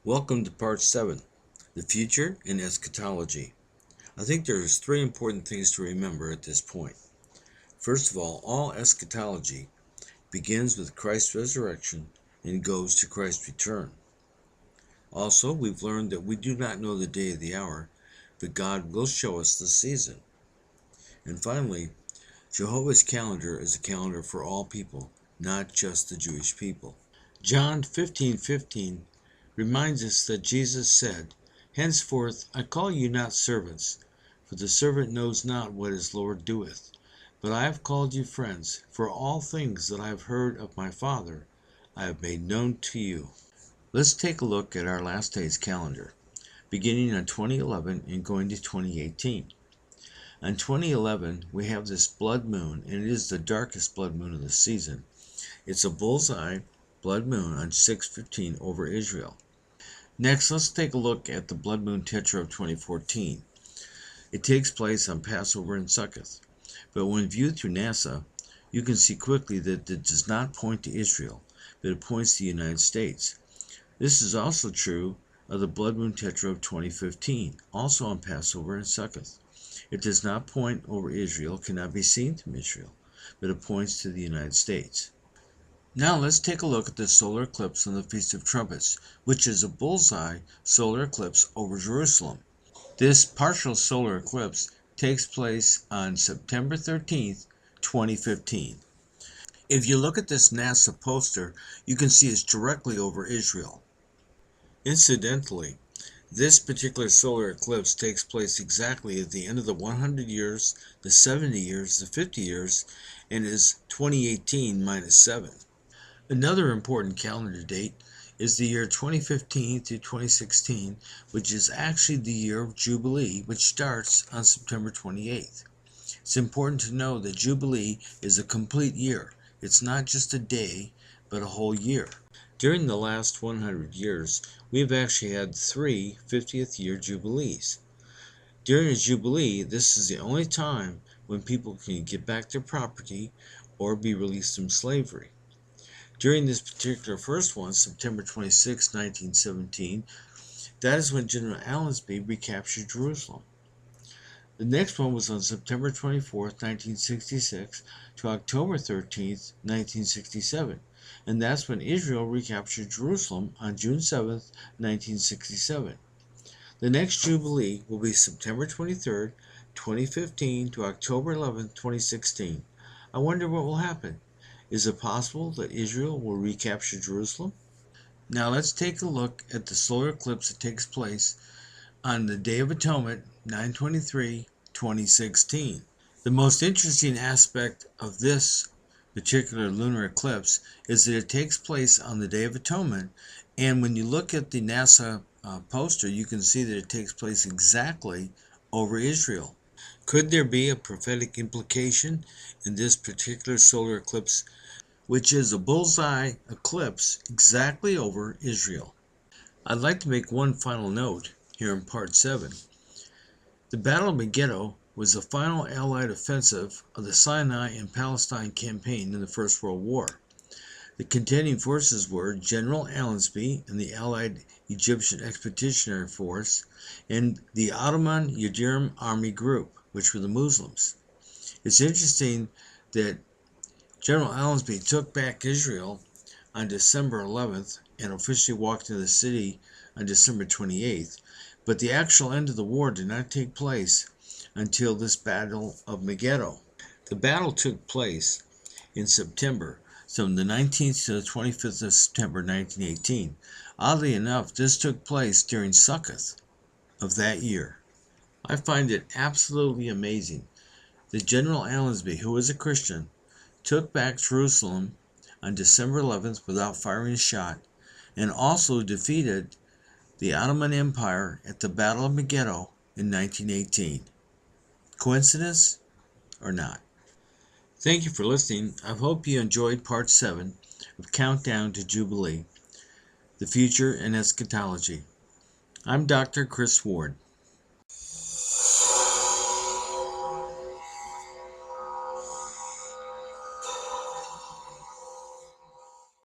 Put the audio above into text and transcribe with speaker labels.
Speaker 1: Welcome to Part 7, The Future and Eschatology. I think there's three important things to remember at this point. First of all eschatology begins with Christ's resurrection and goes to Christ's return. Also, we've learned that we do not know the day or the hour, but God will show us the season. And finally, Jehovah's calendar is a calendar for all people, not just the Jewish people. John 15:15 reminds us that Jesus said, "Henceforth I call you not servants, for the servant knows not what his Lord doeth. But I have called you friends, for all things that I have heard of my Father I have made known to you." Let's take a look at our last day's calendar, beginning on 2011 and going to 2018. On 2011, we have this blood moon, and it is the darkest blood moon of the season. It's a bullseye blood moon on 6/15 over Israel. Next, let's take a look at the blood moon Tetra of 2014. It takes place on Passover and Sukkot, but when viewed through NASA, you can see quickly that it does not point to Israel, but it points to the United States. This is also true of the blood moon Tetra of 2015, also on Passover and Sukkot. It does not point over Israel, cannot be seen from Israel, but it points to the United States. Now let's take a look at the solar eclipse on the Feast of Trumpets, which is a bullseye solar eclipse over Jerusalem. This partial solar eclipse takes place on September 13th, 2015. If you look at this NASA poster, you can see it's directly over Israel. Incidentally, this particular solar eclipse takes place exactly at the end of the 100 years, the 70 years, the 50 years, and is 2018 minus 7. Another important calendar date is the year 2015 through 2016, which is actually the year of Jubilee, which starts on September 28th. It's important to know that Jubilee is a complete year. It's not just a day, but a whole year. During the last 100 years, we've actually had 3 50th year Jubilees. During a Jubilee, this is the only time when people can get back their property or be released from slavery. During this particular first one, September 26, 1917, that is when General Allensby recaptured Jerusalem. The next one was on September 24, 1966 to October 13, 1967, and that's when Israel recaptured Jerusalem on June 7, 1967. The next Jubilee will be September 23, 2015 to October 11, 2016. I wonder what will happen. Is it possible that Israel will recapture Jerusalem? Now let's take a look at the solar eclipse that takes place on the Day of Atonement, 9/23/2016. The most interesting aspect of this particular lunar eclipse is that it takes place on the Day of Atonement, and when you look at the NASA poster, you can see that it takes place exactly over Israel. Could there be a prophetic implication in this particular solar eclipse, which is a bullseye eclipse exactly over Israel? I'd like to make one final note here in Part 7. The Battle of Megiddo was the final Allied offensive of the Sinai and Palestine campaign in the First World War. The contending forces were General Allensby and the Allied Egyptian Expeditionary Force and the Ottoman Yildirim Army Group, which were the Muslims. It's interesting that General Allensby took back Israel on December 11th and officially walked into the city on December 28th, but the actual end of the war did not take place until this Battle of Megiddo. The battle took place in September, from the 19th to the 25th of September 1918. Oddly enough, this took place during Sukkot of that year. I find it absolutely amazing that General Allensby, who was a Christian, took back Jerusalem on December 11th without firing a shot, and also defeated the Ottoman Empire at the Battle of Megiddo in 1918. Coincidence or not? Thank you for listening. I hope you enjoyed Part 7 of Countdown to Jubilee, The Future and Eschatology. I'm Dr. Chris Ward.